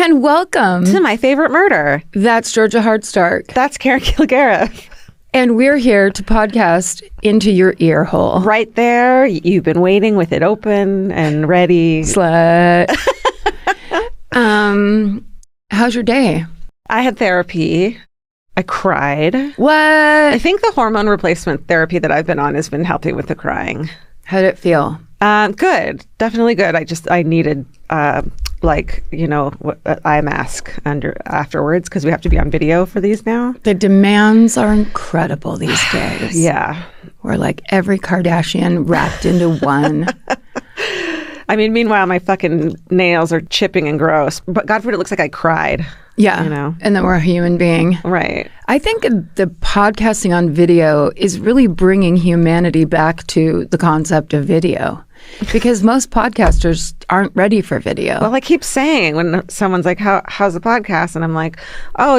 And welcome to my favorite murder. That's Georgia Hardstark. That's Karen Kilgariff. And we're here to podcast into your ear hole. Right there. You've been waiting with it open and ready. Slut. How's your day? I had therapy. I cried. What? I think the hormone replacement therapy that I've been on has been helping with the crying. How did it feel? Good. Definitely good. I needed eye mask afterwards because we have to be on video for these now. The demands are incredible these days. Yeah. We're like every Kardashian wrapped into one. I mean, meanwhile, my fucking nails are chipping and gross. But God forbid it looks like I cried. Yeah. You know? And then we're a human being. Right. I think the podcasting on video is really bringing humanity back to the concept of video. Because most podcasters aren't ready for video. Well, I keep saying when someone's like, how's the podcast? And I'm like, oh,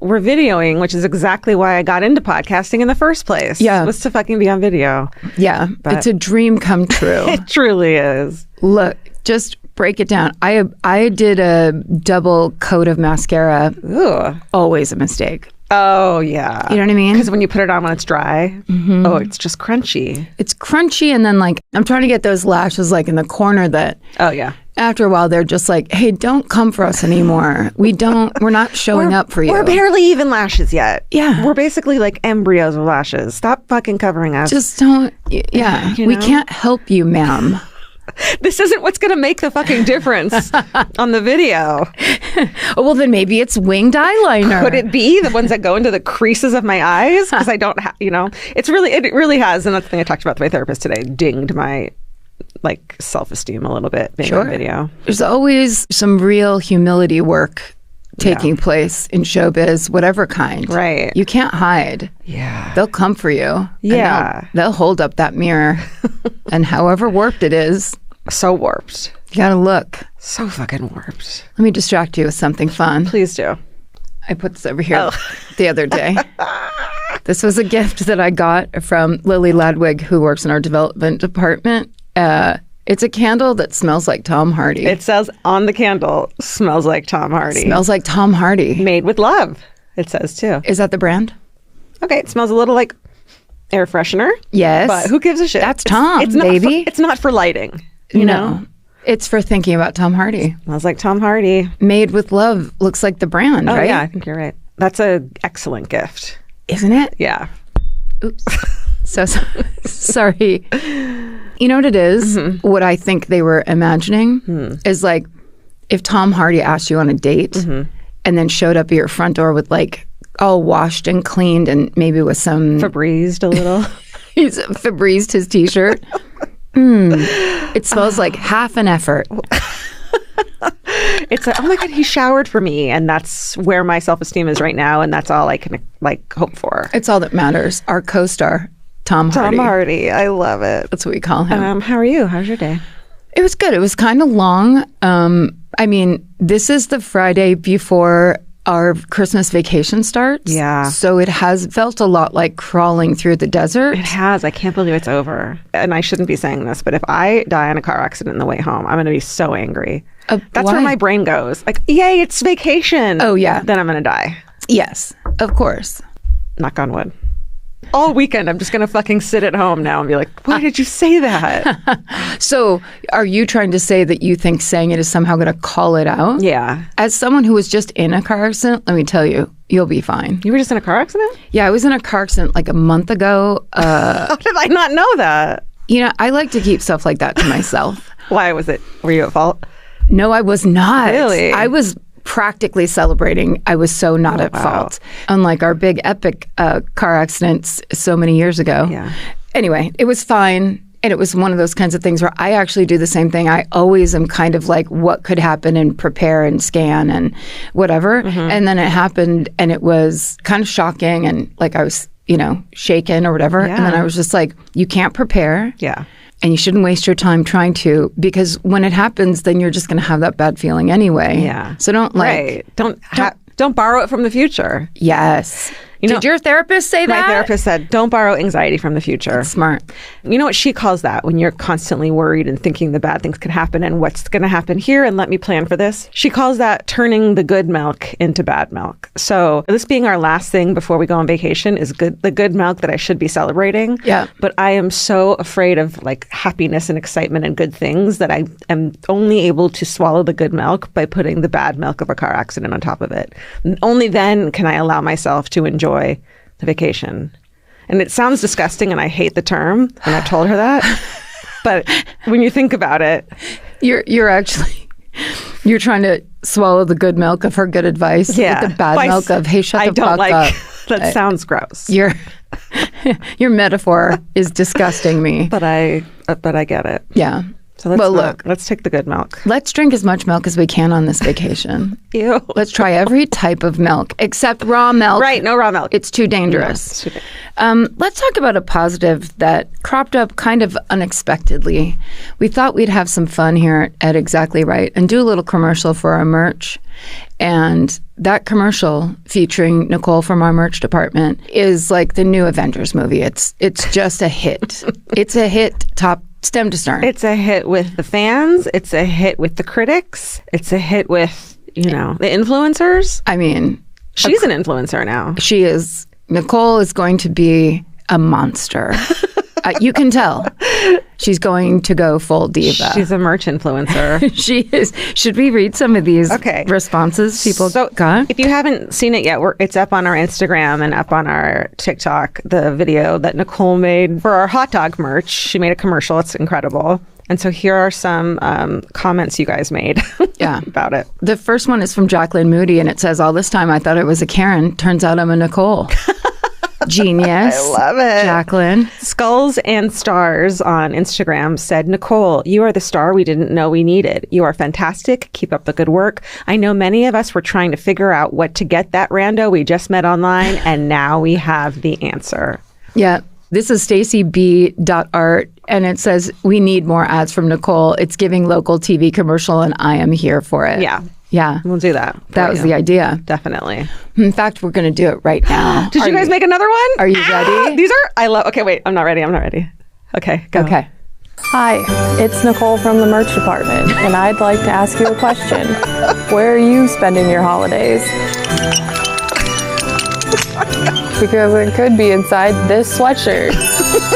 we're videoing, which is exactly why I got into podcasting in the first place. Yeah. Was to fucking be on video. Yeah. But it's a dream come true. It truly is. Look, just break it down. I did a double coat of mascara. Ooh. Always a mistake. Oh, yeah. You know what I mean? Because when you put it on when it's dry, oh, it's just crunchy. It's crunchy, and then I'm trying to get those lashes in the corner that... Oh, yeah. After a while, they're just like, hey, don't come for us anymore. We're not showing up for you. We're barely even lashes yet. Yeah. We're basically like embryos of lashes. Stop fucking covering us. Just don't... Yeah. We can't help you, ma'am. This isn't what's going to make the fucking difference on the video. Oh, well, then maybe it's winged eyeliner. Could it be the ones that go into the creases of my eyes? Because I don't have, it really has. And that's the thing I talked about with my therapist today. Dinged my self-esteem a little bit being on video. There's always some real humility work taking place in showbiz, whatever kind. Right. You can't hide. Yeah. They'll come for you. Yeah. They'll hold up that mirror. And however warped it is. So warped. You gotta look. So fucking warped. Let me distract you with something fun. Please do. I put this over here the other day. This was a gift that I got from Lily Ladwig, who works in our development department. It's a candle that smells like Tom Hardy. It says on the candle, smells like Tom Hardy. Smells like Tom Hardy. Made with love, it says too. Is that the brand? Okay, it smells a little like air freshener. Yes. But who gives a shit? That's Tom, it's baby. It's not for lighting, you know? It's for thinking about Tom Hardy. Smells like Tom Hardy. Made with love looks like the brand, right? Yeah, I think you're right. That's an excellent gift. Isn't it? Yeah. Oops. So sorry. You know what it is? Mm-hmm. What I think they were imagining is if Tom Hardy asked you on a date and then showed up at your front door with all washed and cleaned and maybe with some... Febrezed a little. He's Febrezed his t-shirt. It smells like half an effort. It's like, oh my God, he showered for me. And that's where my self-esteem is right now. And that's all I can hope for. It's all that matters. Our co-star, Tom Hardy. Tom Hardy. I love it. That's what we call him. How are you? How's your day? It was good. It was kind of long. This is the Friday before our Christmas vacation starts. Yeah. So it has felt a lot like crawling through the desert. It has. I can't believe it's over. And I shouldn't be saying this, but if I die in a car accident on the way home, I'm going to be so angry. That's why? where my brain goes. Yay, it's vacation. Oh, yeah. Then I'm going to die. Yes, of course. Knock on wood. All weekend, I'm just going to fucking sit at home now and be like, why did you say that? So are you trying to say that you think saying it is somehow going to call it out? Yeah. As someone who was just in a car accident, let me tell you, you'll be fine. You were just in a car accident? Yeah, I was in a car accident a month ago. How did I not know that? I like to keep stuff like that to myself. Why was it? Were you at fault? No, I was not. Really? I was practically celebrating. I was so not at fault. Unlike our big epic car accidents so many years ago. Yeah. Anyway, it was fine. And it was one of those kinds of things where I actually do the same thing. I always am kind of what could happen and prepare and scan and whatever. Mm-hmm. And then it happened and it was kind of shocking and I was, shaken or whatever. Yeah. And then I was just you can't prepare. Yeah. And you shouldn't waste your time trying to, because when it happens, then you're just going to have that bad feeling anyway. Yeah. So don't Don't borrow it from the future. Yes. Did your therapist say that? My therapist said, don't borrow anxiety from the future. That's smart. You know what she calls that when you're constantly worried and thinking the bad things could happen and what's going to happen here and let me plan for this? She calls that turning the good milk into bad milk. So this being our last thing before we go on vacation is the good milk that I should be celebrating. Yeah. But I am so afraid of like happiness and excitement and good things that I am only able to swallow the good milk by putting the bad milk of a car accident on top of it. And only then can I allow myself to enjoy the vacation. And it sounds disgusting and I hate the term, and I've told her that. But when you think about it, you're trying to swallow the good milk of her good advice with the bad milk of, hey, shut the fuck up. That sounds gross. Your metaphor is disgusting me. But I get it. Yeah. So let's take the good milk. Let's drink as much milk as we can on this vacation. Ew. Let's try every type of milk except raw milk. Right, no raw milk. It's too dangerous. Let's talk about a positive that cropped up kind of unexpectedly. We thought we'd have some fun here at Exactly Right and do a little commercial for our merch. And that commercial featuring Nicole from our merch department is like the new Avengers movie. It's just a hit. It's a hit top stem to stern. It's a hit with the fans. It's a hit with the critics. It's a hit with, the influencers. I mean, she's an influencer now. She is. Nicole is going to be a monster. You can tell. She's going to go full diva. She's a merch influencer. She is. Should we read some of these responses people got? If you haven't seen it yet, it's up on our Instagram and up on our TikTok, the video that Nicole made for our hot dog merch. She made a commercial. It's incredible. And so here are some comments you guys made about it. The first one is from Jacqueline Moody, and it says, all this time I thought it was a Karen. Turns out I'm a Nicole. Genius. I love it. Jacqueline. Skulls and Stars on Instagram said, Nicole, you are the star we didn't know we needed. You are fantastic. Keep up the good work. I know many of us were trying to figure out what to get that rando we just met online, and now we have the answer. Yeah. This is stacyb.art, and it says, we need more ads from Nicole. It's giving local TV commercial, and I am here for it. Yeah. Yeah. We'll do that. That was the idea. Definitely. In fact, we're going to do it right now. Did you guys make another one? Are you ready? These are, okay, wait, I'm not ready. Okay, go. Okay. Hi, it's Nicole from the merch department, and I'd like to ask you a question. Where are you spending your holidays? Because it could be inside this sweatshirt.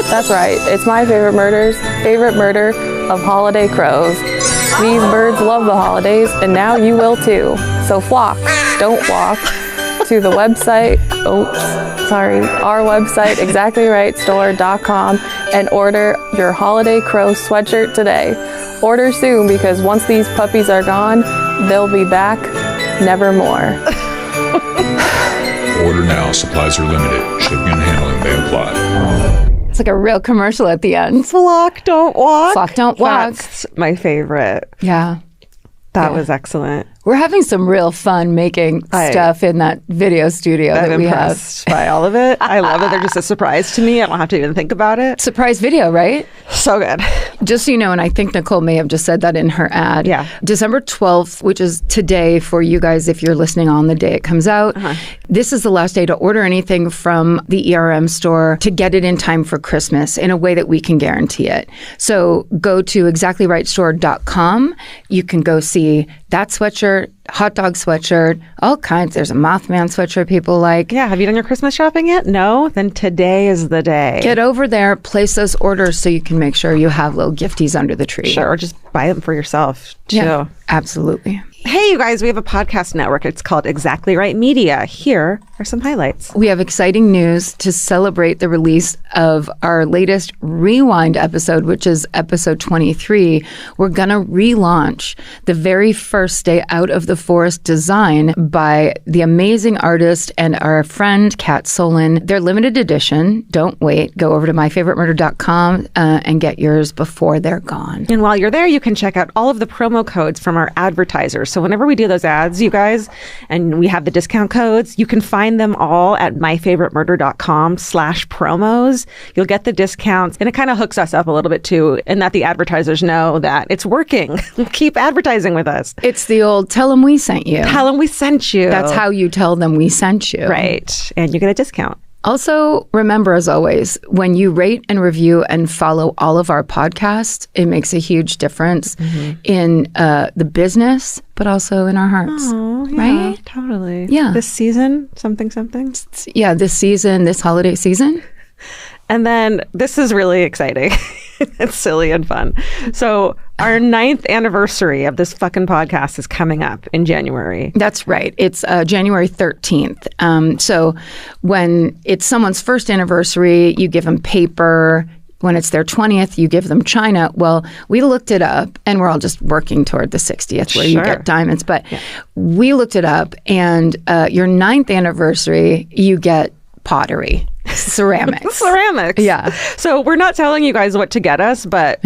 That's right, it's my favorite murder of holiday crows. These birds love the holidays, and now you will too. So flock, don't walk, to the website, our website, exactlyrightstore.com, and order your holiday crow sweatshirt today. Order soon, because once these puppies are gone, they'll be back nevermore. Order now. Supplies are limited. Shipping and handling may apply. It's like a real commercial at the end. Flock, don't walk. Flock, don't walk. That's my favorite. Yeah. That was excellent. We're having some real fun making stuff in that video studio that we have. I'm impressed by all of it. I love it. They're just a surprise to me. I don't have to even think about it. Surprise video, right? So good. Just so you know, and I think Nicole may have just said that in her ad. Yeah. December 12th, which is today for you guys if you're listening on the day it comes out. This is the last day to order anything from the ERM store to get it in time for Christmas in a way that we can guarantee it. So go to exactlyrightstore.com. You can go see that sweatshirt, hot dog sweatshirt, all kinds. There's a Mothman sweatshirt people like. Yeah. Have you done your Christmas shopping yet? No? Then today is the day. Get over there, place those orders so you can make sure you have little gifties under the tree. Sure. Or just buy them for yourself, too. Yeah, absolutely. Hey, you guys, we have a podcast network. It's called Exactly Right Media. Here are some highlights. We have exciting news to celebrate the release of our latest Rewind episode, which is episode 23. We're going to relaunch the very first Day Out of the Forest design by the amazing artist and our friend, Kat Solon. They're limited edition. Don't wait. Go over to myfavoritemurder.com and get yours before they're gone. And while you're there, you can check out all of the promo codes from our advertisers. So whenever we do those ads, you guys, and we have the discount codes, you can find find them all at myfavoritemurder.com/promos. You'll get the discounts, and it kind of hooks us up a little bit too, and that the advertisers know that it's working. Keep advertising with us. It's the old tell them we sent you. Tell them we sent you. That's how you tell them we sent you. Right. And you get a discount. Also, remember, as always, when you rate and review and follow all of our podcasts, it makes a huge difference in the business, but also in our hearts. Oh, yeah, right? Totally. Yeah. This season, something. Yeah, this season, this holiday season. And then this is really exciting. It's silly and fun. So our 9th anniversary of this fucking podcast is coming up in January. That's right. It's January 13th. So when it's someone's first anniversary, you give them paper. When it's their 20th, you give them china. Well, we looked it up, and we're all just working toward the 60th where you get diamonds. But we looked it up, and your 9th anniversary, you get pottery. Ceramics. Yeah. So we're not telling you guys what to get us, but,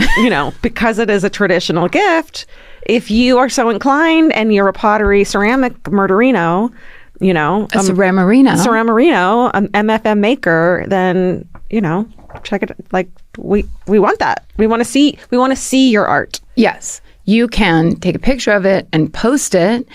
because it is a traditional gift, if you are so inclined and you're a pottery ceramic murderino, a ceramarino, an MFM maker, then, check it. Like, we want that. We want to see your art. Yes. You can take a picture of it and post it,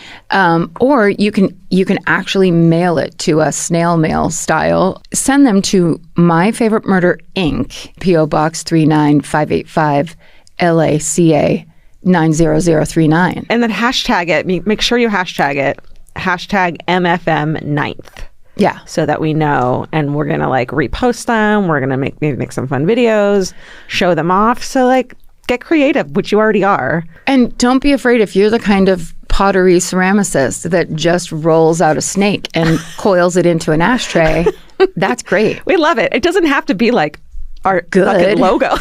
or you can actually mail it to us, snail mail style. Send them to My Favorite Murder, Inc., P.O. Box 39585, LACA 90039. And then hashtag it. Make sure you hashtag it. Hashtag MFM 9th. Yeah. So that we know, and we're going to repost them. We're going to maybe make some fun videos, show them off. So get creative, which you already are. And don't be afraid if you're the kind of pottery ceramicist that just rolls out a snake and coils it into an ashtray. That's great. We love it. It doesn't have to be our fucking logo.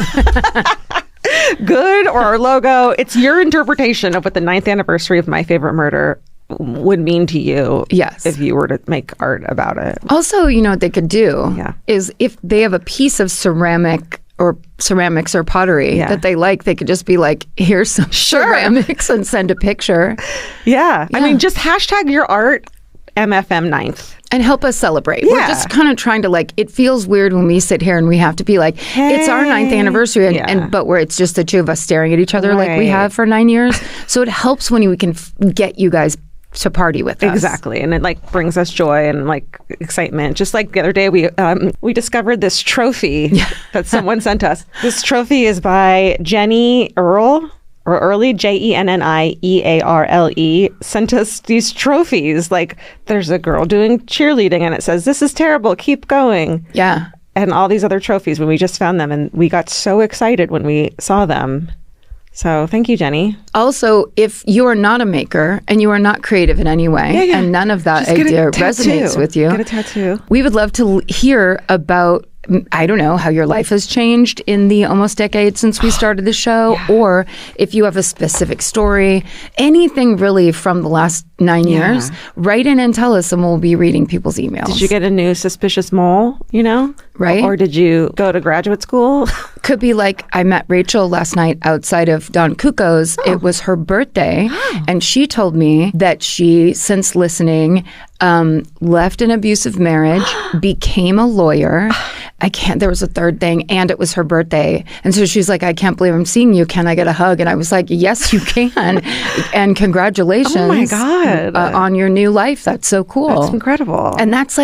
Good, or our logo. It's your interpretation of what the 9th anniversary of My Favorite Murder would mean to you. Yes. If you were to make art about it. Also, what they could do is if they have a piece of ceramics or pottery that they like, they could just be like, here's some ceramics and send a picture. Yeah. I mean, just hashtag your art MFM 9th. And help us celebrate. We're just kind of trying to it feels weird when we sit here and we have to be like, hey, it's our 9th anniversary, but where it's just the two of us staring at each other like we have for 9 years. So it helps when we can get you guys to party with us. Exactly. And it like brings us joy and like excitement. Just like the other day, we discovered this trophy that someone sent us. This trophy is by Jenny Earle. Or Early, JennieEarle, sent us these trophies. Like, there's a girl doing cheerleading and it says, "This is terrible, keep going." Yeah. And all these other trophies when we just found them. And we got so excited when we saw them. So thank you, Jenny. Also, if you are not a maker and you are not creative in any way, and none of that idea resonates with you, get a tattoo. We would love to hear about, I don't know, how your life has changed in the almost decade since we started the show, or if you have a specific story, anything really from the last 9 years, write in and tell us, and we'll be reading people's emails. Did you get a new suspicious mole, Right. Or did you go to graduate school? Could be like, I met Rachel last night outside of Don Cuco's. It was her birthday, and she told me that she, since listening, left an abusive marriage, became a lawyer. There was a third thing, and it was her birthday. And so she's like, I can't believe I'm seeing you. Can I get a hug? And I was like, yes, you can. And congratulations. Oh my God. On your new life. That's so cool. That's incredible. And that's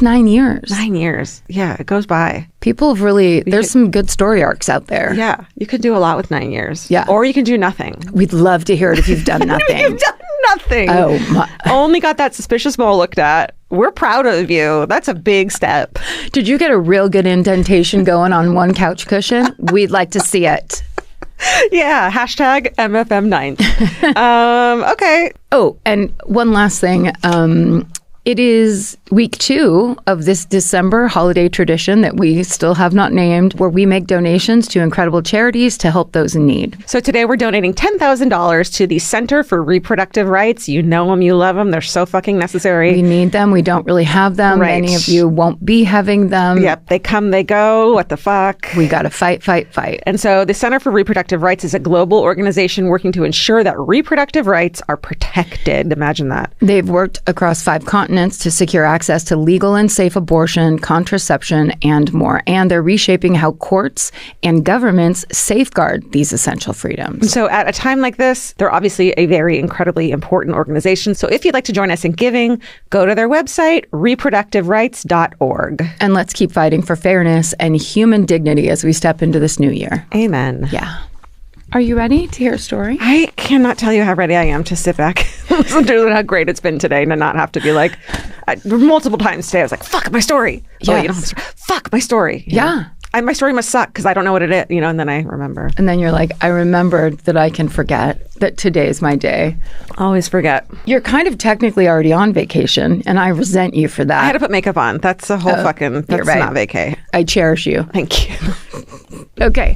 9 years. 9 years. Yeah, it goes by. People have there's some good story arcs out there. Yeah, you can do a lot with 9 years. Yeah. Or you can do nothing. We'd love to hear it if you've done nothing. You've done nothing. Oh, my. Only got that suspicious mole looked at. We're proud of you. That's a big step. Did you get a real good indentation going on one couch cushion? We'd like to see it. Yeah, hashtag MFM9. Okay. Oh, and one last thing. It is week 2 of this December holiday tradition that we still have not named, where we make donations to incredible charities to help those in need. So today we're donating $10,000 to the Center for Reproductive Rights. You know them, you love them. They're so fucking necessary. We need them. We don't really have them. Right. Many of you won't be having them. Yep. They come, they go. What the fuck? We got to fight. And so the Center for Reproductive Rights is a global organization working to ensure that reproductive rights are protected. Imagine that. They've worked across 5 continents ordinance to secure access to legal and safe abortion, contraception, and more. And they're reshaping how courts and governments safeguard these essential freedoms. So at a time like this, they're obviously a very incredibly important organization. So if you'd like to join us in giving, go to their website, reproductiverights.org. And let's keep fighting for fairness and human dignity as we step into this new year. Amen. Yeah. Are you ready to hear a story? I cannot tell you how ready I am to sit back and listen to how great it's been today and to not have to be like, multiple times today, I was like, fuck my story. Yes. Oh, you don't have a story. Fuck my story. Yeah. My story must suck because I don't know what it is, and then I remember. And then you're like, I remembered that I can forget that today is my day. Always forget. You're kind of technically already on vacation, and I resent you for that. I had to put makeup on. That's a whole that's right. not vacay. I cherish you. Thank you. Okay.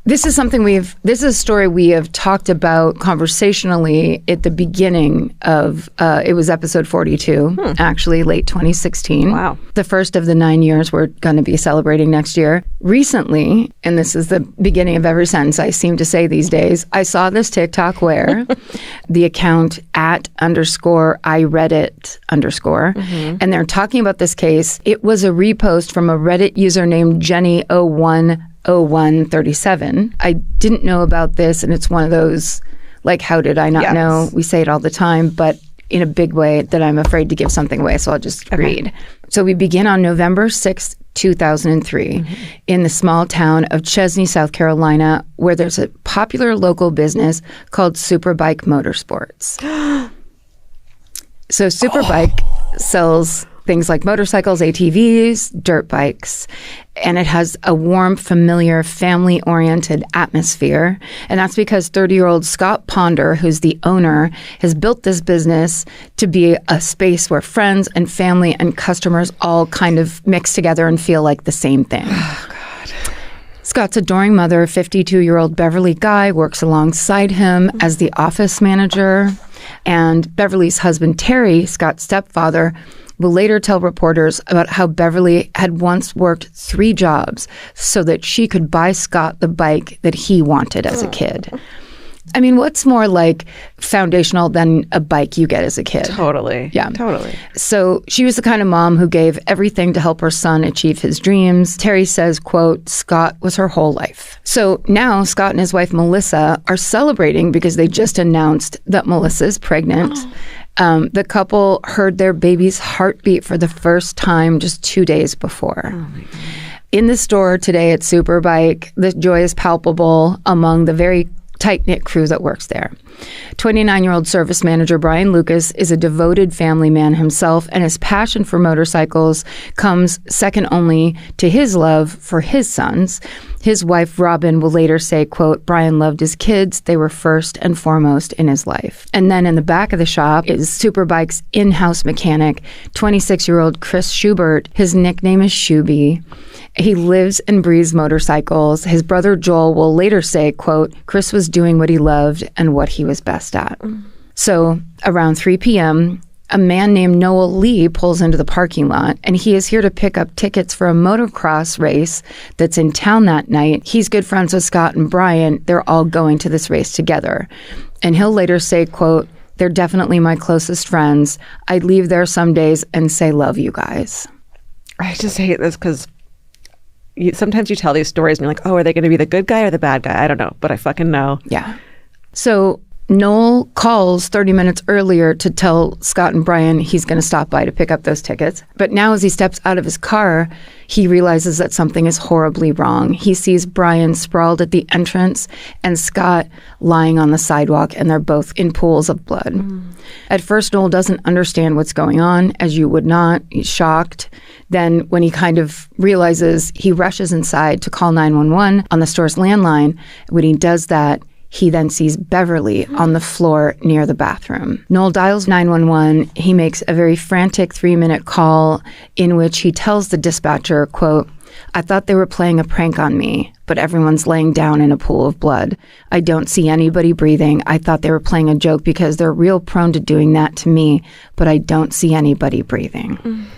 This is a story we have talked about conversationally at the beginning of, it was episode 42, actually late 2016. Wow. The first of the 9 years we're going to be celebrating next year. Recently, and this is the beginning of every sentence I seem to say these days, I saw this TikTok where the account @_IReddit_, and they're talking about this case. It was a repost from a Reddit user named Jenny0137. I didn't know about this, and it's one of those, like, how did I not know? We say it all the time, but in a big way that I'm afraid to give something away, so I'll just read. So we begin on November 6th, 2003, in the small town of Chesney, South Carolina, where there's a popular local business called Superbike Motorsports. So Superbike sells things like motorcycles, ATVs, dirt bikes, and it has a warm, familiar, family-oriented atmosphere. And that's because 30-year-old Scott Ponder, who's the owner, has built this business to be a space where friends and family and customers all kind of mix together and feel like the same thing. Oh, God. Scott's adoring mother, 52-year-old Beverly Guy, works alongside him as the office manager. And Beverly's husband, Terry, Scott's stepfather, will later tell reporters about how Beverly had once worked 3 jobs so that she could buy Scott the bike that he wanted as a kid. I mean, what's more like foundational than a bike you get as a kid? Totally. Yeah. Totally. So she was the kind of mom who gave everything to help her son achieve his dreams. Terry says, quote, Scott was her whole life. So now Scott and his wife, Melissa, are celebrating because they just announced that Melissa is pregnant. The couple heard their baby's heartbeat for the first time just 2 days before. Oh my God. In the store today at Superbike, the joy is palpable among the very tight-knit crew that works there. 29-year-old service manager Brian Lucas is a devoted family man himself, and his passion for motorcycles comes second only to his love for his sons. His wife, Robin, will later say, quote, Brian loved his kids. They were first and foremost in his life. And then in the back of the shop is Superbike's in-house mechanic, 26-year-old Chris Schubert. His nickname is Shuby. He lives and breathes motorcycles. His brother Joel will later say, quote, Chris was doing what he loved and what he was best at. So around 3 p.m., a man named Noel Lee pulls into the parking lot, and he is here to pick up tickets for a motocross race that's in town that night. He's good friends with Scott and Brian. They're all going to this race together. And he'll later say, quote, they're definitely my closest friends. I'd leave there some days and say, love you guys. I just hate this because sometimes you tell these stories and you're like, oh, are they going to be the good guy or the bad guy? I don't know, but I fucking know. Yeah. So Noel calls 30 minutes earlier to tell Scott and Brian he's going to stop by to pick up those tickets. But now as he steps out of his car, he realizes that something is horribly wrong. He sees Brian sprawled at the entrance and Scott lying on the sidewalk, and they're both in pools of blood. At first, Noel doesn't understand what's going on, as you would not. He's shocked. Then when he kind of realizes, he rushes inside to call 911 on the store's landline. When he does that, he then sees Beverly on the floor near the bathroom. Noel dials 911. He makes a very frantic 3-minute call in which he tells the dispatcher, quote, I thought they were playing a prank on me, but everyone's laying down in a pool of blood. I don't see anybody breathing. I thought they were playing a joke because they're real prone to doing that to me, but I don't see anybody breathing.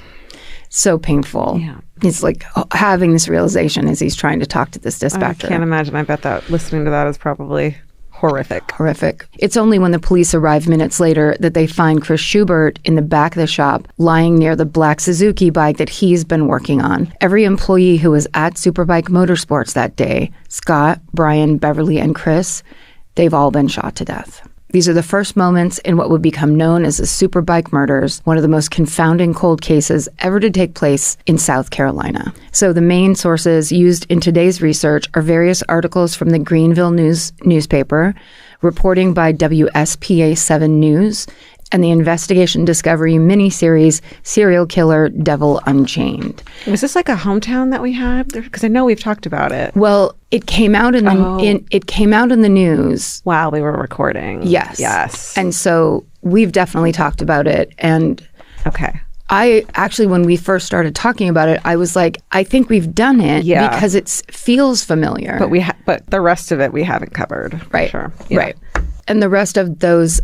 So painful. Yeah. He's like having this realization as he's trying to talk to this dispatcher. I can't imagine. I bet that listening to that is probably Horrific. It's only when the police arrive minutes later that they find Chris Schubert in the back of the shop, lying near the black Suzuki bike that he's been working on. Every employee who was at Superbike Motorsports that day, Scott, Brian, Beverly, and Chris, they've all been shot to death. These are the first moments in what would become known as the Superbike Murders, one of the most confounding cold cases ever to take place in South Carolina. So the main sources used in today's research are various articles from the Greenville newspaper, reporting by WSPA 7 News, and the Investigation Discovery miniseries Serial Killer Devil Unchained. Was this like a hometown that we had? Because I know we've talked about it. Well, it came out in the news while we were recording. Yes. And so we've definitely talked about it. And okay. I actually, when we first started talking about it, I was like, I think we've done it because it feels familiar. But the rest of it we haven't covered. Right. Sure. Yeah. Right. And the rest of those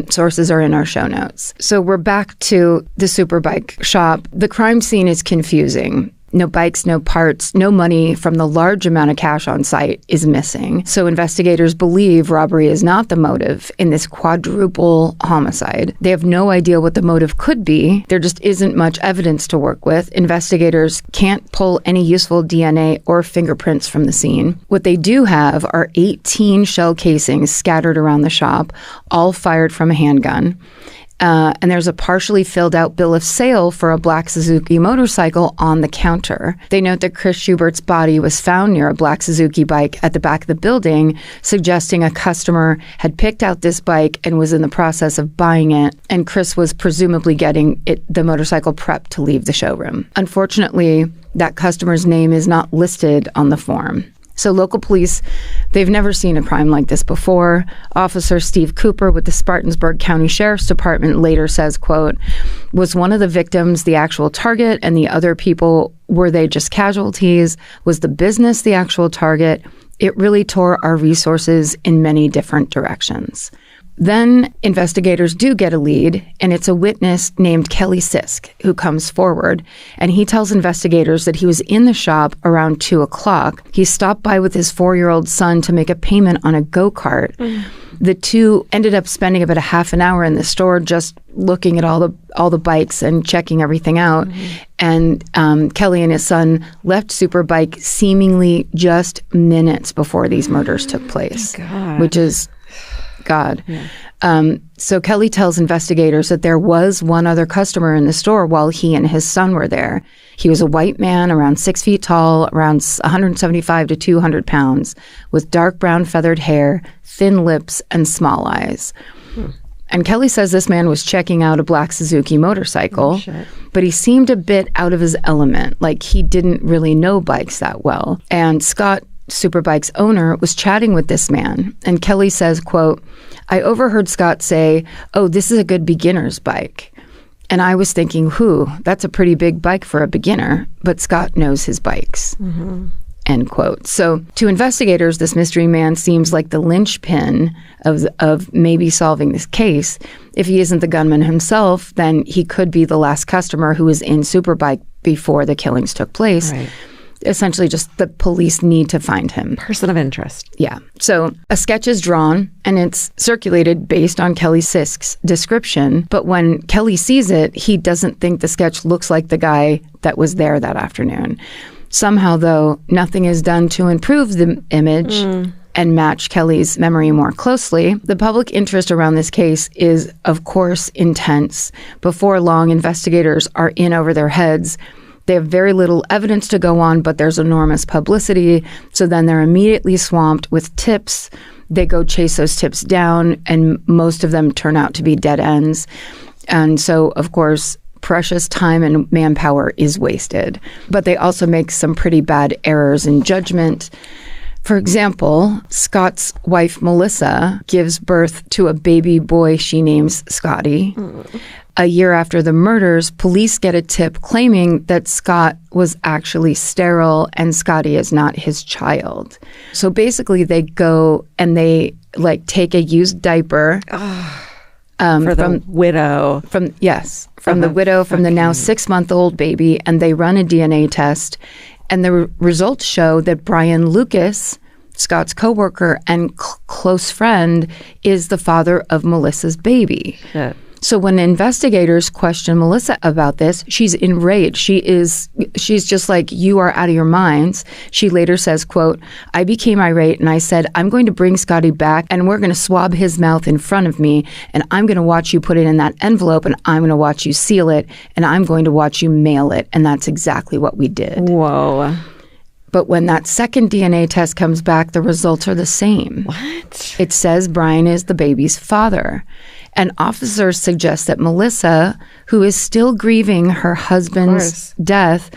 sources are in our show notes. So we're back to the Superbike shop. The crime scene is confusing. No bikes, no parts, no money from the large amount of cash on site is missing. So investigators believe robbery is not the motive in this quadruple homicide. They have no idea what the motive could be. There just isn't much evidence to work with. Investigators can't pull any useful DNA or fingerprints from the scene. What they do have are 18 shell casings scattered around the shop, all fired from a handgun. And there's a partially filled out bill of sale for a black Suzuki motorcycle on the counter. They note that Chris Schubert's body was found near a black Suzuki bike at the back of the building, suggesting a customer had picked out this bike and was in the process of buying it, and Chris was presumably getting the motorcycle prepped to leave the showroom. Unfortunately, that customer's name is not listed on the form. So local police, they've never seen a crime like this before. Officer Steve Cooper with the Spartanburg County Sheriff's Department later says, quote, was one of the victims the actual target and the other people, were they just casualties? Was the business the actual target? It really tore our resources in many different directions. Then investigators do get a lead, and it's a witness named Kelly Sisk who comes forward, and he tells investigators that he was in the shop around 2:00. He stopped by with his 4-year-old son to make a payment on a go-kart. The two ended up spending about a half an hour in the store just looking at all the bikes and checking everything out. And Kelly and his son left Superbike seemingly just minutes before these murders took place, which is God. Yeah. So Kelly tells investigators that there was one other customer in the store while he and his son were there. He was a white man, around 6 feet tall, around 175 to 200 pounds, with dark brown feathered hair, thin lips, and small eyes. And Kelly says this man was checking out a black Suzuki motorcycle, but he seemed a bit out of his element, like he didn't really know bikes that well. And Scott, Superbike's owner, was chatting with this man, and Kelly says, quote, I overheard Scott say, oh, this is a good beginner's bike. And I was thinking, that's a pretty big bike for a beginner, but Scott knows his bikes. End quote. So to investigators, this mystery man seems like the linchpin of maybe solving this case. If he isn't the gunman himself, then he could be the last customer who was in Superbike before the killings took place. Right. Essentially just the police need to find him. Person of interest. Yeah. So a sketch is drawn and it's circulated based on Kelly Sisk's description. But when Kelly sees it, he doesn't think the sketch looks like the guy that was there that afternoon. Somehow, though, nothing is done to improve the image and match Kelly's memory more closely. The public interest around this case is, of course, intense. Before long, investigators are in over their heads. They have very little evidence to go on, but there's enormous publicity. So then they're immediately swamped with tips. They go chase those tips down, and most of them turn out to be dead ends. And so, of course, precious time and manpower is wasted. But they also make some pretty bad errors in judgment. For example, Scott's wife, Melissa, gives birth to a baby boy she names Scotty. A year after the murders, police get a tip claiming that Scott was actually sterile and Scotty is not his child. So basically they go and they take a used diaper for the widow. From the widow, from the now 6-month-old baby, and they run a DNA test. And the results show that Brian Lucas, Scott's coworker and close friend, is the father of Melissa's baby. Shit. So when investigators question Melissa about this, she's enraged. She's just like, you are out of your minds. She later says, quote, I became irate and I said, I'm going to bring Scotty back and we're going to swab his mouth in front of me and I'm going to watch you put it in that envelope and I'm going to watch you seal it and I'm going to watch you mail it. And that's exactly what we did. Whoa. But when that second DNA test comes back, the results are the same. What? It says Brian is the baby's father. And officers suggest that Melissa, who is still grieving her husband's death,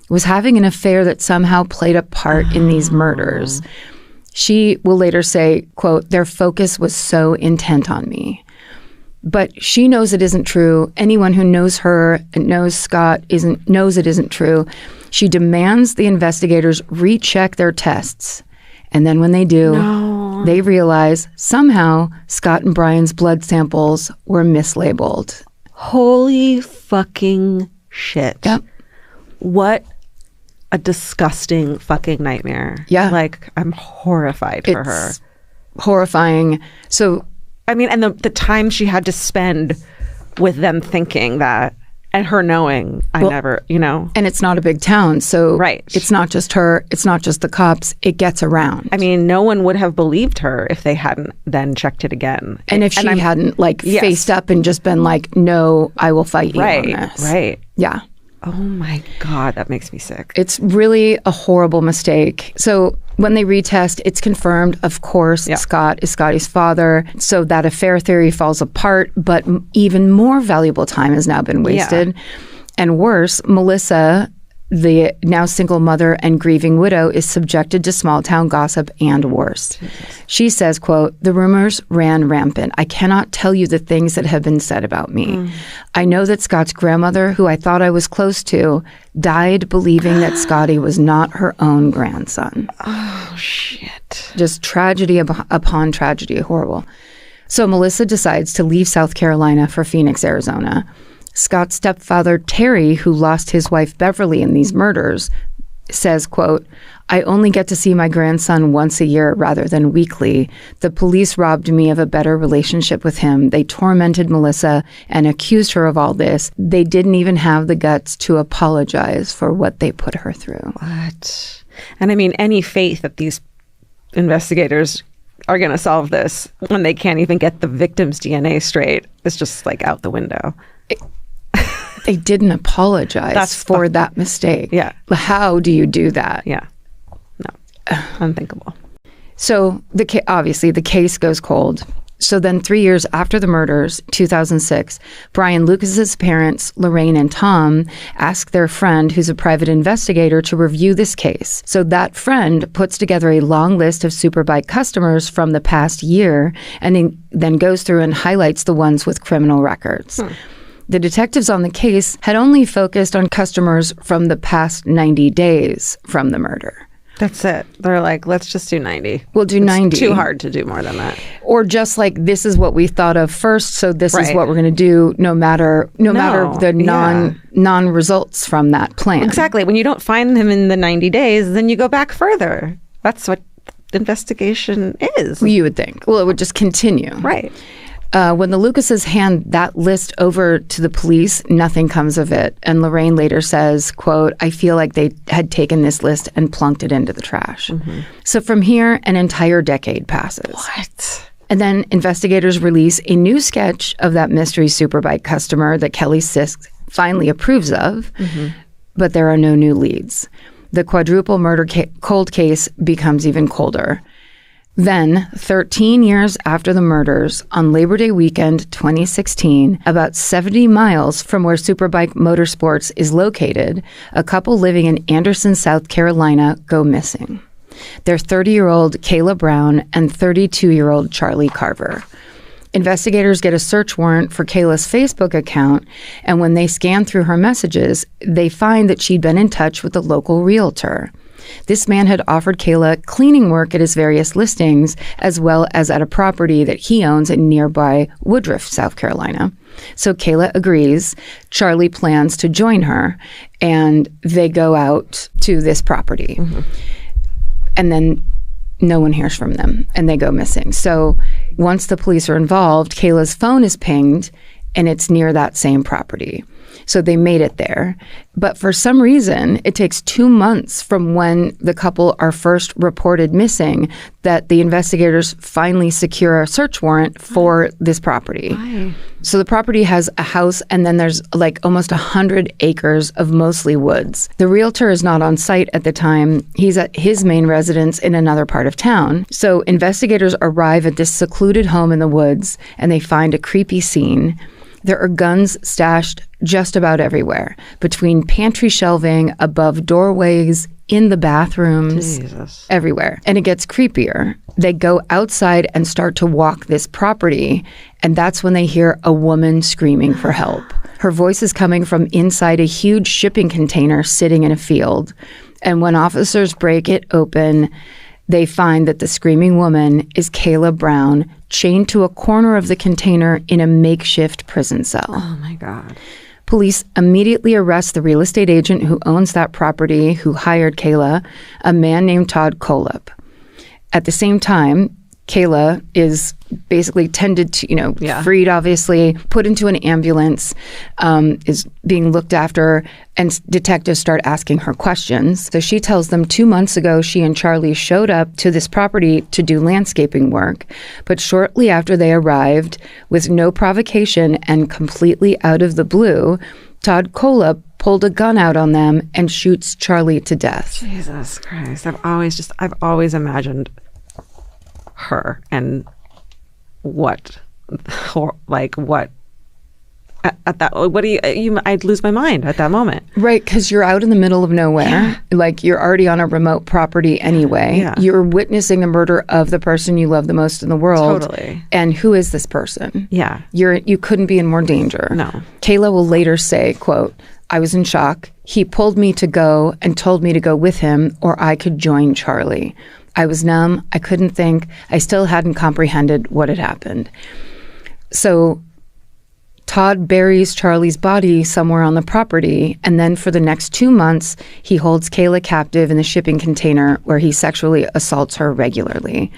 was having an affair that somehow played a part in these murders. She will later say, quote, their focus was so intent on me. But she knows it isn't true. Anyone who knows her and knows Scott knows it isn't true. She demands the investigators recheck their tests. And then when they do, they realize somehow Scott and Brian's blood samples were mislabeled. Holy fucking shit. Yep. What a disgusting fucking nightmare. Yeah. Like, I'm horrified for her. Horrifying. So, I mean, and the time she had to spend with them thinking that, and her knowing, And it's not a big town, so right. It's not just her, it's not just the cops, it gets around. I mean, no one would have believed her if they hadn't then checked it again. And if she hadn't, faced up and just been like, no, I will fight you on this. Right. Yeah. Oh my God, that makes me sick. It's really a horrible mistake. So when they retest, it's confirmed, of course, Scott is Scotty's father. So that affair theory falls apart, but even more valuable time has now been wasted. Yeah. And worse, Melissa, the now single mother and grieving widow, is subjected to small town gossip and worse. Jesus. She says, quote, the rumors ran rampant. I cannot tell you the things that have been said about me. I know that Scott's grandmother, who I thought I was close to, died believing that Scotty was not her own grandson. Oh, shit. Just tragedy upon tragedy. Horrible. So Melissa decides to leave South Carolina for Phoenix, Arizona. Scott's stepfather, Terry, who lost his wife, Beverly, in these murders, says, quote, I only get to see my grandson once a year rather than weekly. The police robbed me of a better relationship with him. They tormented Melissa and accused her of all this. They didn't even have the guts to apologize for what they put her through. What? And I mean, any faith that these investigators are going to solve this when they can't even get the victim's DNA straight is just like out the window. They didn't apologize for that mistake. Yeah. How do you do that? Yeah. No. Unthinkable. So obviously the case goes cold. So then 3 years after the murders, 2006, Brian Lucas's parents, Lorraine and Tom, ask their friend, who's a private investigator, to review this case. So that friend puts together a long list of Superbike customers from the past year and then goes through and highlights the ones with criminal records. The detectives on the case had only focused on customers from the past 90 days from the murder. That's it. They're like, let's just do 90. We'll do 90. It's too hard to do more than that. Or just like, this is what we thought of first, so this is what we're going to do no matter the non-results from that plan. Exactly. When you don't find him in the 90 days, then you go back further. That's what investigation is. You would think. Well, it would just continue. Right. When the Lucases hand that list over to the police, nothing comes of it. And Lorraine later says, quote, I feel like they had taken this list and plunked it into the trash. So from here, an entire decade passes. What? And then investigators release a new sketch of that mystery Superbike customer that Kelly Sisk finally approves of, but there are no new leads. The quadruple murder cold case becomes even colder. Then, 13 years after the murders, on Labor Day weekend 2016, about 70 miles from where Superbike Motorsports is located, a couple living in Anderson, South Carolina, go missing. They're 30-year-old Kayla Brown and 32-year-old Charlie Carver. Investigators get a search warrant for Kayla's Facebook account, and when they scan through her messages, they find that she'd been in touch with the local realtor. This man had offered Kayla cleaning work at his various listings, as well as at a property that he owns in nearby Woodruff, South Carolina. So Kayla agrees. Charlie plans to join her, and they go out to this property. And then No one hears from them, and they go missing. So once the police are involved, Kayla's phone is pinged, and it's near that same property. So they made it there. But for some reason, it takes 2 months from when the couple are first reported missing that the investigators finally secure a search warrant for this property. Why? So the property has a house, and then there's like almost 100 acres of mostly woods. The realtor is not on site at the time. He's at his main residence in another part of town. So investigators arrive at this secluded home in the woods, and they find a creepy scene. There are guns stashed just about everywhere, between pantry shelving, above doorways, in the bathrooms, Jesus. everywhere. And it gets creepier. They go outside and start to walk this property, and that's when they hear a woman screaming for help. Her voice is coming from inside a huge shipping container sitting in a field. And when officers break it open, they find that the screaming woman is Kayla Brown, chained to a corner of the container in a makeshift prison cell. Oh, my God. Police immediately arrest the real estate agent who owns that property, who hired Kayla, a man named Todd Kohlhepp. At the same time, Kayla is basically tended to, freed, obviously, put into an ambulance, is being looked after, and detectives start asking her questions. So she tells them 2 months ago she and Charlie showed up to this property to do landscaping work, but shortly after they arrived, with no provocation and completely out of the blue, Todd Kohlhepp pulled a gun out on them and shoots Charlie to death. Jesus Christ. I've always imagined her and I'd lose my mind at that moment. Right, because you're out in the middle of nowhere. Yeah. Like, you're already on a remote property anyway. Yeah. You're witnessing the murder of the person you love the most in the world. Totally. And who is this person? Yeah. You couldn't be in more danger. No. Kayla will later say, quote, "I was in shock. He pulled me to go and told me to go with him or I could join Charlie. I was numb. I couldn't think. I still hadn't comprehended what had happened." So Todd buries Charlie's body somewhere on the property, and then for the next 2 months, he holds Kayla captive in the shipping container where he sexually assaults her regularly.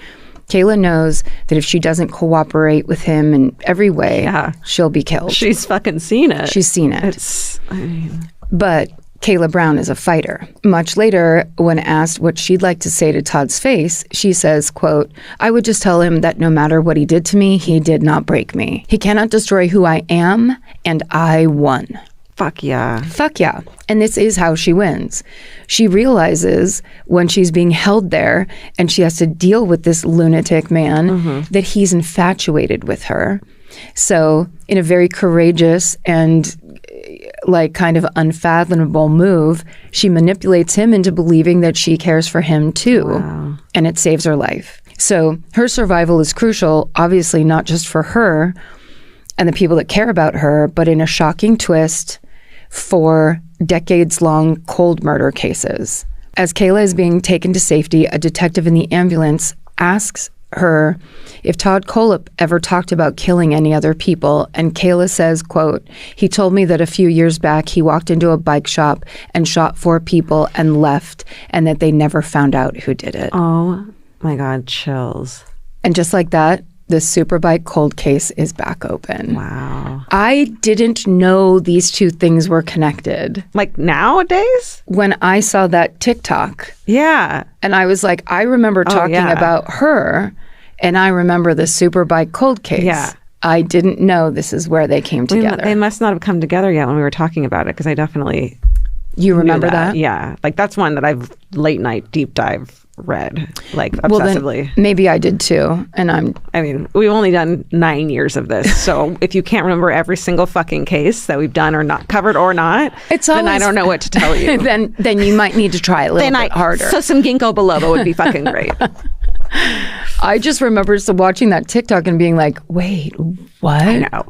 Kayla knows that if she doesn't cooperate with him in every way, she'll be killed. She's fucking seen it. She's seen it. But Kayla Brown is a fighter. Much later, when asked what she'd like to say to Todd's face, she says, quote, "I would just tell him that no matter what he did to me, he did not break me. He cannot destroy who I am, and I won." Fuck yeah. Fuck yeah. And this is how she wins. She realizes when she's being held there and she has to deal with this lunatic man that he's infatuated with her. So in a very courageous and kind of unfathomable move, she manipulates him into believing that she cares for him too. Wow. And it saves her life. So her survival is crucial, obviously not just for her and the people that care about her, but in a shocking twist for decades-long cold murder cases. As Kayla is being taken to safety, a detective in the ambulance asks her if Todd Kohlhepp ever talked about killing any other people, and Kayla says, quote, "He told me that a few years back he walked into a bike shop and shot 4 people and left, and that they never found out who did it." Oh my God, chills. And just like that, the Superbike cold case is back open. Wow. I didn't know these two things were connected. Like nowadays? When I saw that TikTok. Yeah. And I was like, I remember talking about her, and I remember the Superbike cold case. Yeah. I didn't know this is where they came together. They must not have come together yet when we were talking about it, because I definitely You remember that? Yeah. Like, that's one that I've late night deep dive read, like, obsessively. Well, then maybe I did too. And we've only done 9 years of this. So if you can't remember every single fucking case that we've done or not covered or not, then I don't know what to tell you. then you might need to try a little bit harder. So some ginkgo biloba would be fucking great. I just remember watching that TikTok and being like, wait, what? I know.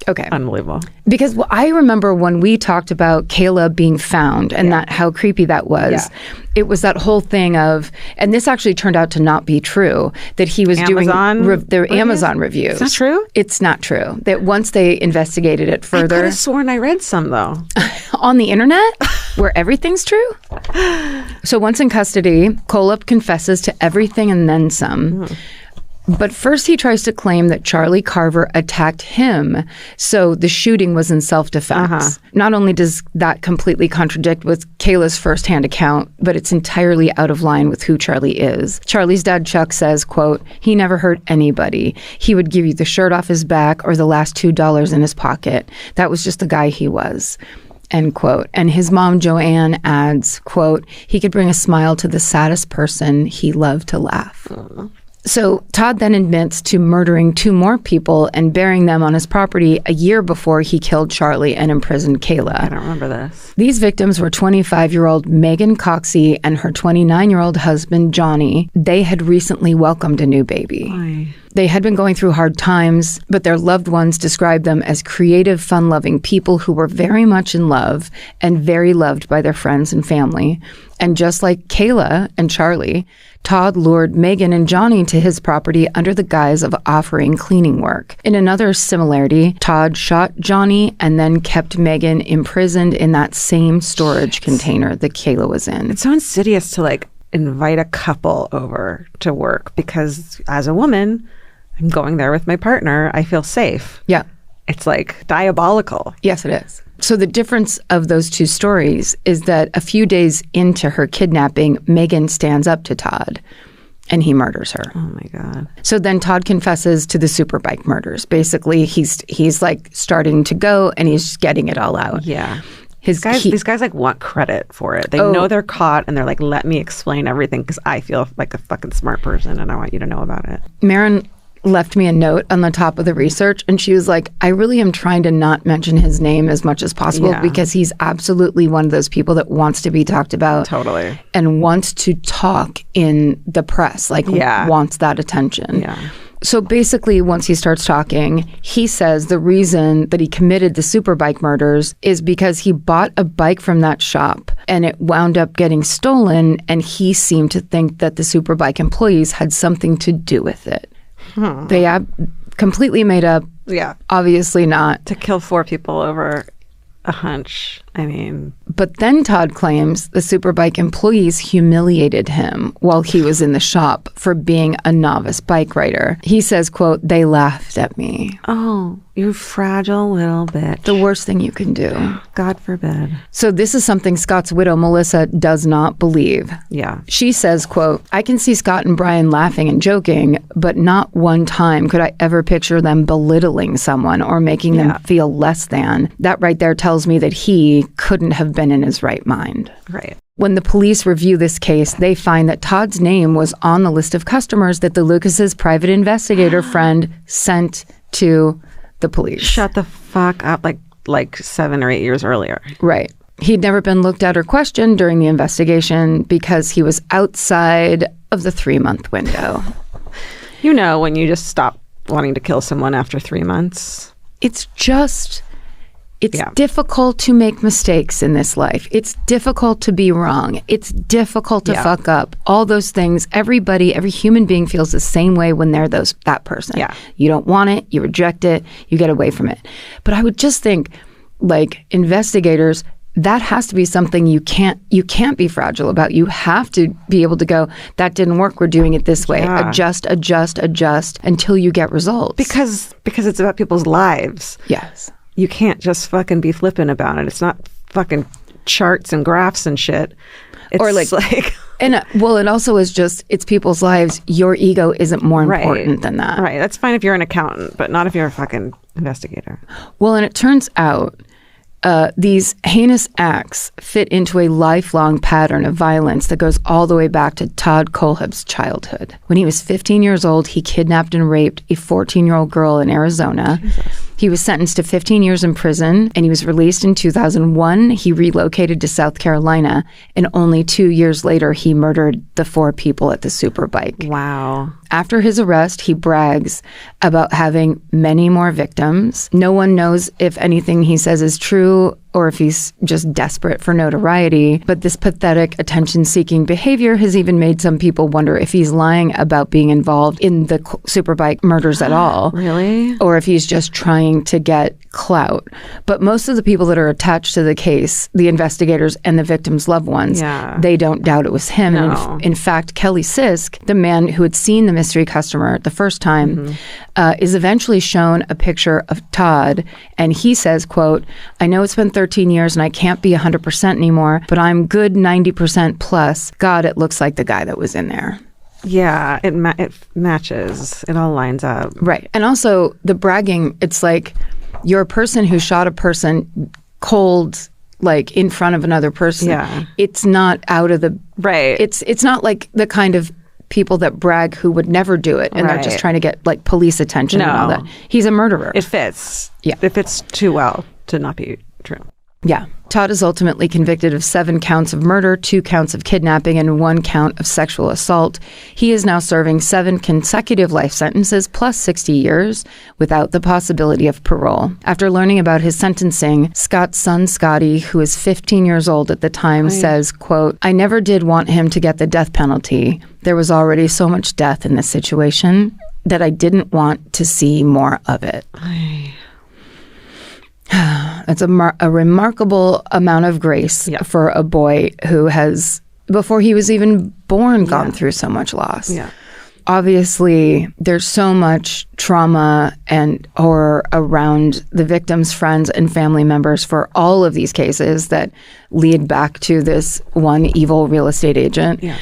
Okay. Unbelievable. Because I remember when we talked about Kayla being found and that how creepy that was. Yeah. It was that whole thing of, and this actually turned out to not be true, that he was doing their Amazon reviews. It's not true? It's not true. That once they investigated it further. I could have sworn I read some, though. On the internet? Where everything's true? So once in custody, Kohlhepp confesses to everything and then some. But first he tries to claim that Charlie Carver attacked him, so the shooting was in self-defense. Not only does that completely contradict with Kayla's firsthand account, but it's entirely out of line with who Charlie is. Charlie's dad, Chuck, says, quote, he never hurt anybody. He would give you the shirt off his back or the last $2 in his pocket. That was just the guy he was. End quote. And his mom, Joanne, adds, quote, he could bring a smile to the saddest person. He loved to laugh. So Todd then admits to murdering 2 more people and burying them on his property a year before he killed Charlie and imprisoned Kayla. I don't remember this. These victims were 25-year-old Megan Coxey and her 29-year-old husband, Johnny. They had recently welcomed a new baby. Why? They had been going through hard times, but their loved ones described them as creative, fun-loving people who were very much in love and very loved by their friends and family. And just like Kayla and Charlie, Todd lured Megan and Johnny to his property under the guise of offering cleaning work. In another similarity, Todd shot Johnny and then kept Megan imprisoned in that same storage container that Kayla was in. It's so insidious to like invite a couple over to work because as a woman, I'm going there with my partner. I feel safe. Yeah. It's like diabolical. Yes, it is. So the difference of those 2 stories is that a few days into her kidnapping, Megan stands up to Todd and he murders her. Oh my God. So then Todd confesses to the Superbike murders. Basically, he's like starting to go and he's getting it all out. Yeah. These guys like want credit for it. They know they're caught and they're like, let me explain everything because I feel like a fucking smart person and I want you to know about it. Maren left me a note on the top of the research and she was like, I really am trying to not mention his name as much as possible because he's absolutely one of those people that wants to be talked about. Totally. And wants to talk in the press, like wants that attention. Yeah. So basically, once he starts talking, he says the reason that he committed the Superbike murders is because he bought a bike from that shop and it wound up getting stolen and he seemed to think that the Superbike employees had something to do with it. They completely made up. Yeah. Obviously not. To kill 4 people over a hunch. I mean. But then Todd claims the Superbike employees humiliated him while he was in the shop for being a novice bike rider. He says, quote, they laughed at me. Oh, you fragile little bitch. The worst thing you can do. God forbid. So this is something Scott's widow, Melissa, does not believe. Yeah. She says, quote, I can see Scott and Brian laughing and joking, but not one time could I ever picture them belittling someone or making them feel less than. That right there tells me that he couldn't have been in his right mind. Right. When the police review this case, they find that Todd's name was on the list of customers that the Lucas's private investigator friend sent to the police. Shut the fuck up, like 7 or 8 years earlier. Right. He'd never been looked at or questioned during the investigation because he was outside of the 3-month window. You know, when you just stop wanting to kill someone after 3 months. It's difficult to make mistakes in this life. It's difficult to be wrong. It's difficult to fuck up. All those things. Every human being feels the same way when they're that person. Yeah. You don't want it. You reject it. You get away from it. But I would just think, like, investigators, that has to be something you can't be fragile about. You have to be able to go, that didn't work. We're doing it this way. Yeah. Adjust until you get results. Because it's about people's lives. Yes. You can't just fucking be flippant about it. It's not fucking charts and graphs and shit. It's or like and it also is just, it's people's lives. Your ego isn't more important than that. Right. That's fine if you're an accountant, but not if you're a fucking investigator. Well, and it turns out these heinous acts fit into a lifelong pattern of violence that goes all the way back to Todd Kohlhepp's childhood. When he was 15 years old, he kidnapped and raped a 14-year-old girl in Arizona. Jesus. He was sentenced to 15 years in prison, and he was released in 2001. He relocated to South Carolina, and only 2 years later, he murdered the 4 people at the Superbike. Wow. After his arrest, he brags about having many more victims. No one knows if anything he says is true or if he's just desperate for notoriety. But this pathetic attention-seeking behavior has even made some people wonder if he's lying about being involved in the Superbike murders at all. Really? Or if he's just trying to get clout. But most of the people that are attached to the case, the investigators and the victims' loved ones, they don't doubt it was him. No. And in fact, Kelly Sisk, the man who had seen the mystery customer the first time, is eventually shown a picture of Todd. And he says, quote, "I know it's been 13 years and I can't be 100% anymore, but I'm good 90% plus. God, it looks like the guy that was in there." Yeah, it matches. It all lines up. Right. And also the bragging, it's like you're a person who shot a person cold, like in front of another person. Yeah. It's not out of the... Right. It's not like the kind of people that brag who would never do it and they're just trying to get like police attention and all that. He's a murderer. It fits. Yeah. It fits too well to not be true. Yeah. Todd is ultimately convicted of 7 counts of murder, 2 counts of kidnapping, and 1 count of sexual assault. He is now serving 7 consecutive life sentences plus 60 years without the possibility of parole. After learning about his sentencing, Scott's son, Scotty, who is 15 years old at the time, says, quote, "I never did want him to get the death penalty. There was already so much death in this situation that I didn't want to see more of it." It's a remarkable amount of grace for a boy who has, before he was even born, gone through so much loss. Yeah. Obviously, there's so much trauma and horror around the victims' friends and family members for all of these cases that lead back to this one evil real estate agent. Yeah.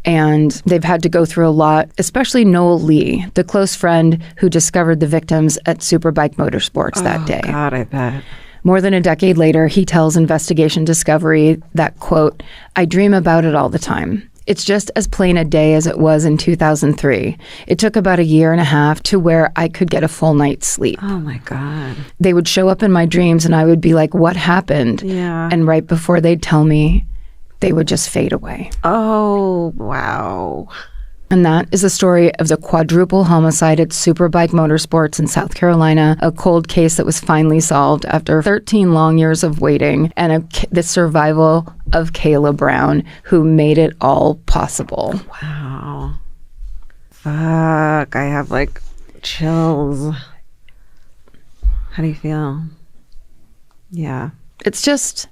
And they've had to go through a lot, especially Noel Lee, the close friend who discovered the victims at Superbike Motorsports that day. God, I bet. More than a decade later, he tells Investigation Discovery that, quote, "I dream about it all the time. It's just as plain a day as it was in 2003. It took about a year and a half to where I could get a full night's sleep. Oh, my God. They would show up in my dreams and I would be like, what happened? Yeah. And right before they'd tell me, they would just fade away." Oh, wow. And that is the story of the quadruple homicide at Superbike Motorsports in South Carolina, a cold case that was finally solved after 13 long years of waiting, and the survival of Kayla Brown, who made it all possible. Wow. Fuck, I have like chills. How do you feel? Yeah. It's just...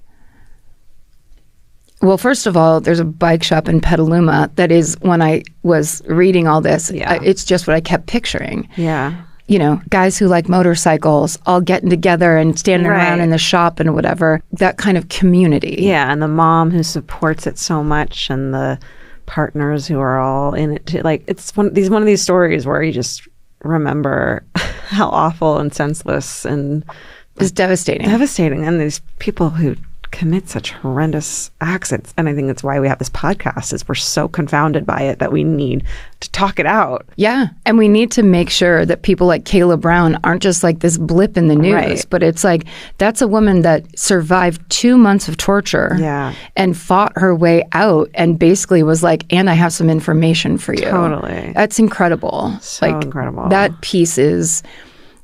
Well, first of all, there's a bike shop in Petaluma that is, when I was reading all this, it's just what I kept picturing. Yeah. You know, guys who like motorcycles all getting together and standing around in the shop and whatever, that kind of community. Yeah, and the mom who supports it so much and the partners who are all in it too. Like, it's one of these stories where you just remember how awful and senseless and... It's devastating. Devastating. And these people who commit such horrendous acts. And I think that's why we have this podcast, is we're so confounded by it that we need to talk it out. Yeah. And we need to make sure that people like Kayla Brown aren't just like this blip in the news, but it's like, that's a woman that survived 2 months of torture and fought her way out and basically was like, and I have some information for you. Totally. That's incredible. So incredible. That piece is,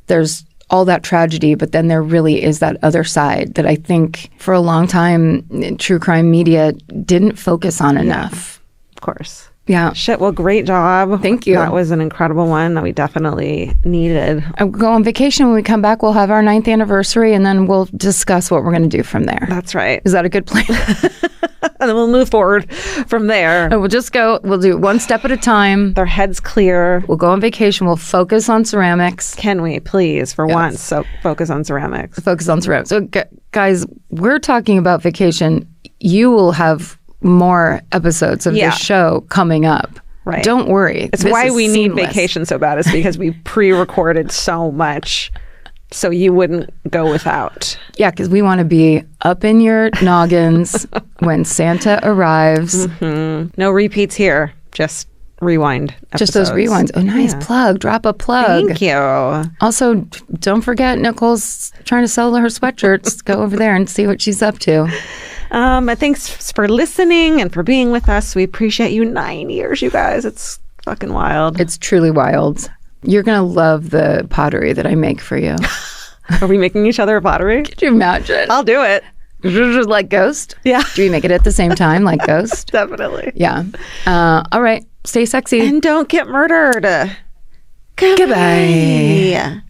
there's all that tragedy, but then there really is that other side that I think for a long time true crime media didn't focus on enough. Of course. Yeah. Shit. Well, great job. Thank you. That was an incredible one that we definitely needed. I'll go on vacation. When we come back, we'll have our 9th anniversary and then we'll discuss what we're going to do from there. That's right. Is that a good plan? And then we'll move forward from there. And we'll just go, we'll do it one step at a time. Their heads clear. We'll go on vacation. We'll focus on ceramics. Can we, please, for once? So focus on ceramics. Focus on ceramics. So guys, we're talking about vacation. You will have more episodes of this show coming up. Right. Don't worry. It's why we need vacation so bad, is because we pre-recorded so much so you wouldn't go without. Yeah, because we want to be up in your noggins when Santa arrives. Mm-hmm. No repeats here. Just rewind episodes. Just those rewinds. Oh, nice plug. Drop a plug. Thank you. Also, don't forget, Nicole's trying to sell her sweatshirts. Go over there and see what she's up to. Thanks for listening and for being with us. We appreciate you. 9 years, you guys. It's fucking wild. It's truly wild. You're going to love the pottery that I make for you. Are we making each other a pottery? Could you imagine? I'll do it. like Ghost? Yeah. Do we make it at the same time like Ghost? Definitely. Yeah. All right. Stay sexy. And don't get murdered. Goodbye.